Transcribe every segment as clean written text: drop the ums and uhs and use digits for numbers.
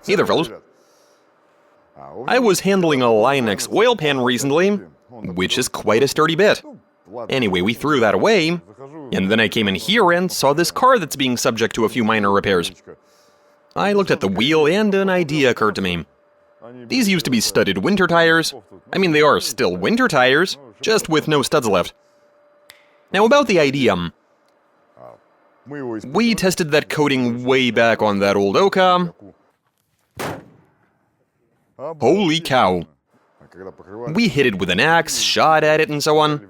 Hey there, fellas. I was handling a Linux oil pan recently, which is quite a sturdy bit. Anyway, we threw that away, and then I came in here and saw this car that's being subject to a few minor repairs. I looked at the wheel and an idea occurred to me. These used to be studded winter tires. I mean, they are still winter tires, just with no studs left. Now about the idea. We tested that coating way back on that old Oka. Holy cow. We hit it with an axe, shot at it and so on,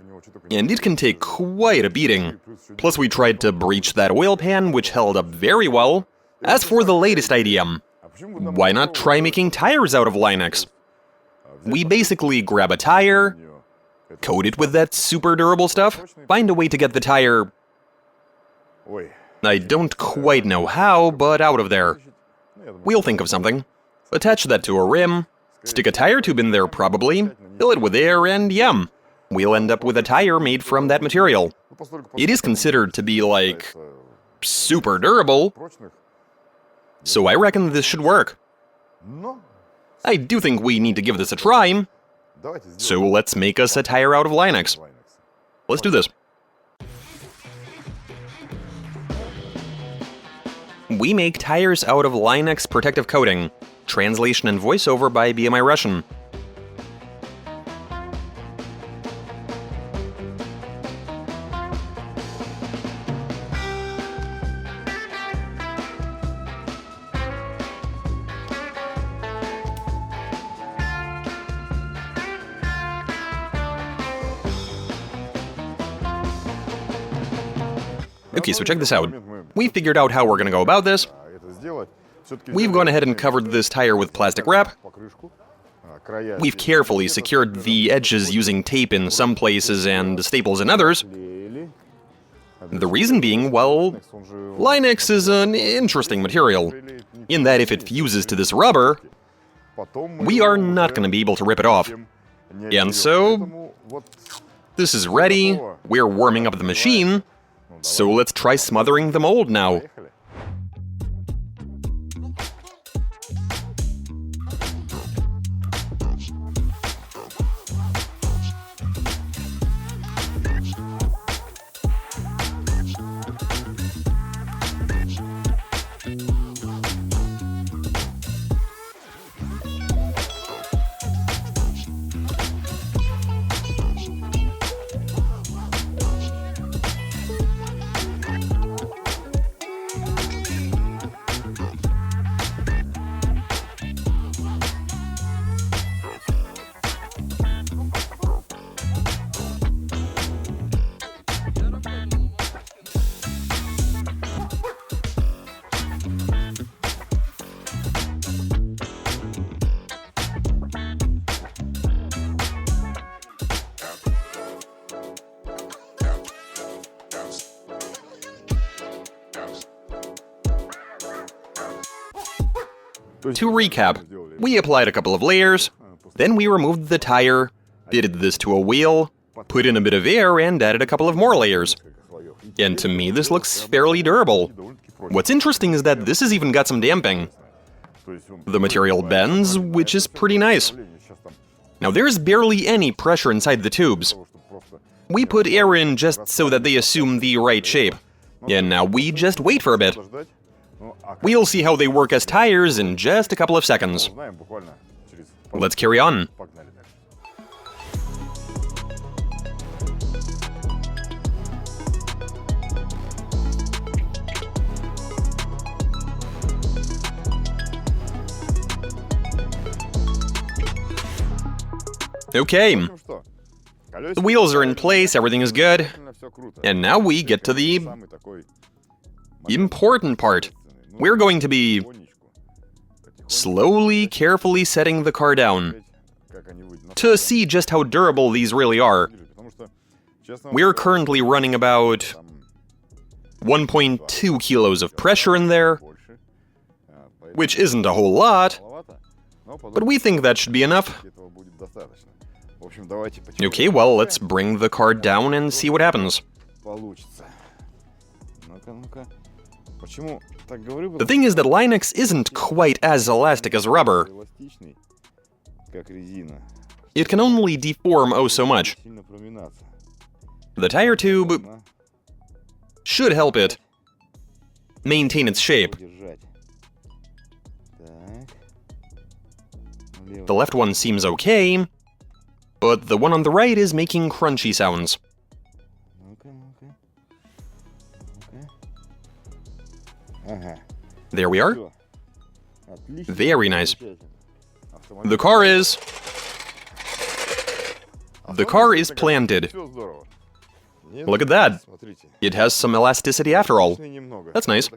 and it can take quite a beating. Plus we tried to breach that oil pan, which held up very well. As for the latest idea, why not try making tires out of Linux? We basically grab a tire, coat it with that super durable stuff, find a way to get the tire... I don't quite know how, but out of there. We'll think of something. Attach that to a rim, stick a tire tube in there probably, fill it with air, and yum, we'll end up with a tire made from that material. It is considered to be, like, super durable, so I reckon this should work. I do think we need to give this a try, so let's make us a tire out of Linux. Let's do this. We make tires out of Linux protective coating. Translation and voiceover by BMI Russian. Okay, so check this out. We figured out how we're gonna go about this. We've gone ahead and covered this tire with plastic wrap. We've carefully secured the edges using tape in some places and staples in others. The reason being, well, Linux is an interesting material, in that if it fuses to this rubber, we are not going to be able to rip it off. And so, this is ready, we're warming up the machine, so let's try smothering the mold now. To recap, we applied a couple of layers, then we removed the tire, fitted this to a wheel, put in a bit of air, and added a couple of more layers. And to me, this looks fairly durable. What's interesting is that this has even got some damping. The material bends, which is pretty nice. Now, there's barely any pressure inside the tubes. We put air in just so that they assume the right shape. And now we just wait for a bit. We'll see how they work as tires in just a couple of seconds. Let's carry on. Okay. The wheels are in place, everything is good. And now we get to the important part. We're going to be slowly, carefully setting the car down to see just how durable these really are. We're currently running about 1.2 kilos of pressure in there, which isn't a whole lot, but we think that should be enough. Okay, well, let's bring the car down and see what happens. The thing is that Linux isn't quite as elastic as rubber. It can only deform oh so much. The tire tube should help it maintain its shape. The left one seems okay, but the one on the right is making crunchy sounds. There we are. Very nice. The car is planted. Look at that. It has some elasticity after all. That's nice.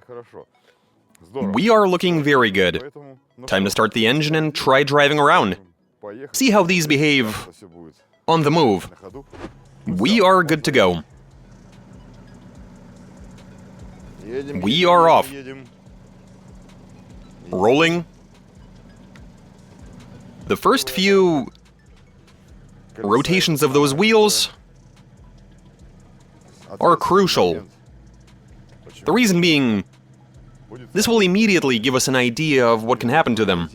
We are looking very good. Time to start the engine and try driving around. See how these behave on the move. We are good to go. We are off. Rolling. The first few rotations of those wheels are crucial. The reason being, this will immediately give us an idea of what can happen to them.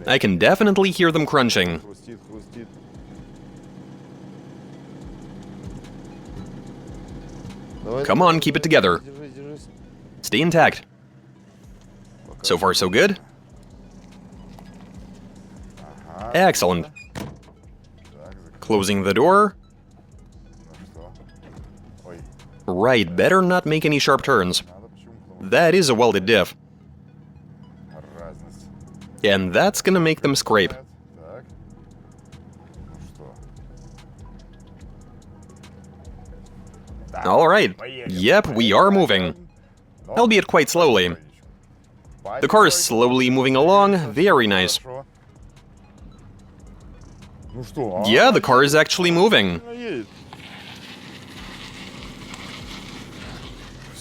I can definitely hear them crunching. Come on, keep it together. Stay intact. So far, so good. Excellent. Closing the door. Right, better not make any sharp turns. That is a welded diff. And that's gonna make them scrape. Alright, yep, we are moving. Albeit quite slowly. The car is slowly moving along, very nice. Yeah, the car is actually moving.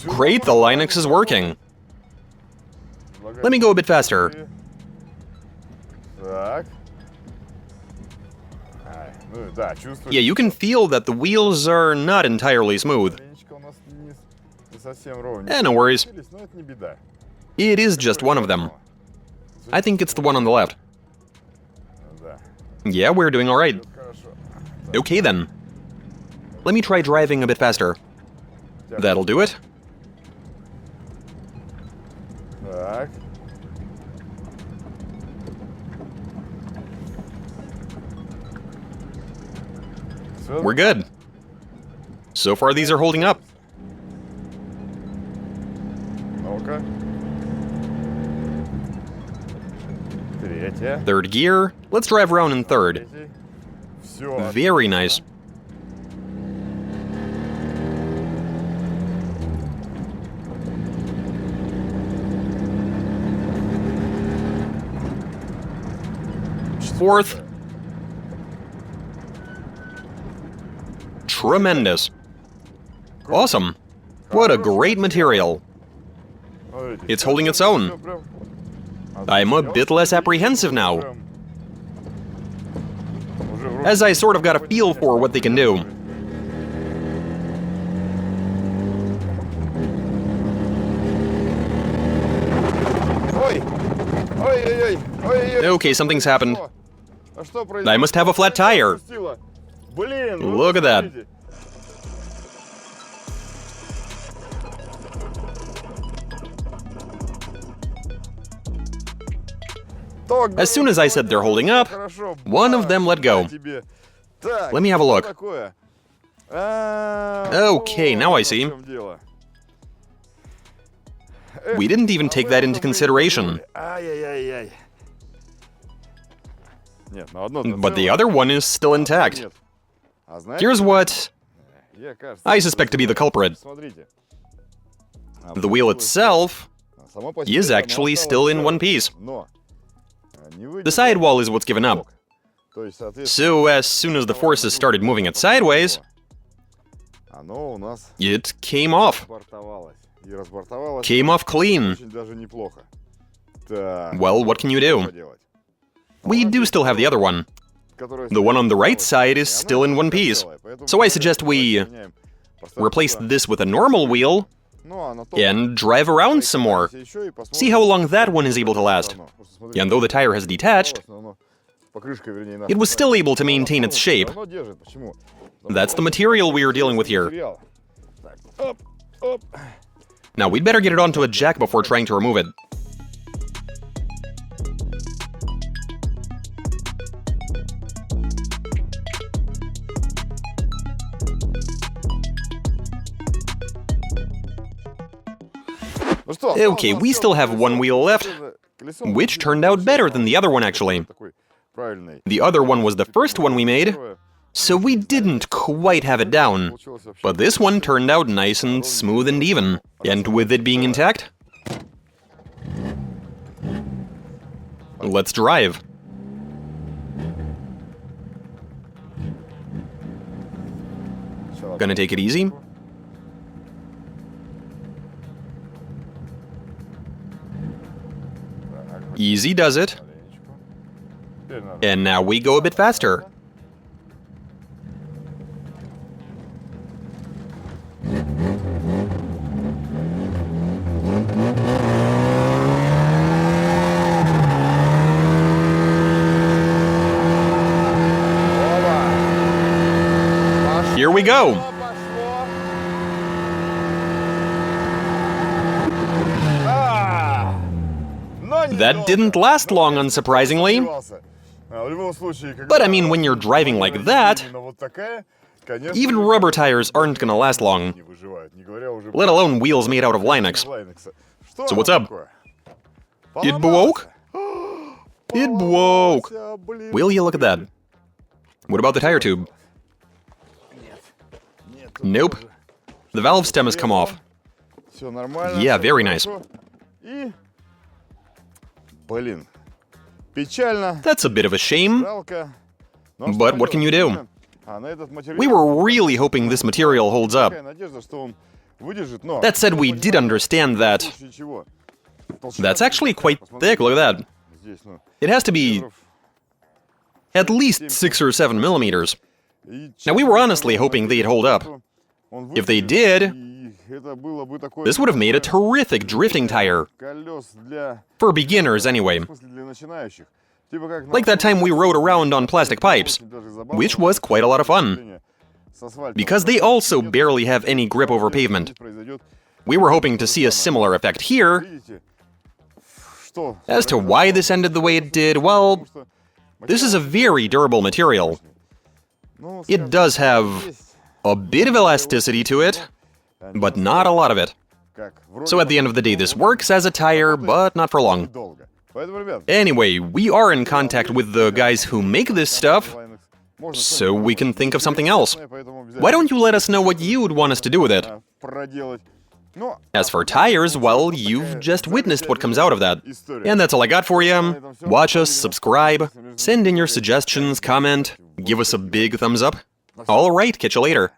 Great, the Linux is working. Let me go a bit faster. Yeah, you can feel that the wheels are not entirely smooth. No worries. It is just one of them. I think it's the one on the left. Yeah, we're doing alright. Okay then. Let me try driving a bit faster. That'll do it. We're good. So far, these are holding up. Third gear. Let's drive around in third. Very nice. Fourth. Tremendous. Awesome. What a great material. It's holding its own. I'm a bit less apprehensive now, as I sort of got a feel for what they can do. Okay, something's happened. I must have a flat tire. Look at that. As soon as I said they're holding up, one of them let go. Let me have a look. Okay, now I see. We didn't even take that into consideration. But the other one is still intact. Here's what I suspect to be the culprit. The wheel itself is actually still in one piece. The sidewall is what's given up. So as soon as the forces started moving it sideways, it came off. Came off clean. Well, what can you do? We do still have the other one. The one on the right side is still in one piece. So I suggest we replace this with a normal wheel, and drive around some more. See how long that one is able to last. And though the tire has detached, it was still able to maintain its shape. That's the material we are dealing with here. Now we'd better get it onto a jack before trying to remove it. Okay, we still have one wheel left, which turned out better than the other one actually. The other one was the first one we made, so we didn't quite have it down. But this one turned out nice and smooth and even. And with it being intact, let's drive. Gonna take it easy. Easy does it. And now we go a bit faster. Here we go. That didn't last long, unsurprisingly. But I mean, when you're driving like that, even rubber tires aren't gonna last long, let alone wheels made out of Linux. So what's up? It broke? It broke. Will you look at that? What about the tire tube? Nope. The valve stem has come off. Yeah, very nice. That's a bit of a shame, but what can you do? We were really hoping this material holds up. That said, we did understand that. That's actually quite thick, look at that. It has to be at least 6 or 7 millimeters. Now, we were honestly hoping they'd hold up. If they did, this would have made a terrific drifting tire. For beginners, anyway. Like that time we rode around on plastic pipes, which was quite a lot of fun. Because they also barely have any grip over pavement. We were hoping to see a similar effect here. As to why this ended the way it did, well, this is a very durable material. It does have a bit of elasticity to it, but not a lot of it. So at the end of the day, this works as a tire, but not for long. Anyway, we are in contact with the guys who make this stuff, so we can think of something else. Why don't you let us know what you'd want us to do with it? As for tires, well, you've just witnessed what comes out of that. And that's all I got for you. Watch us, subscribe, send in your suggestions, comment, give us a big thumbs up. All right, catch you later.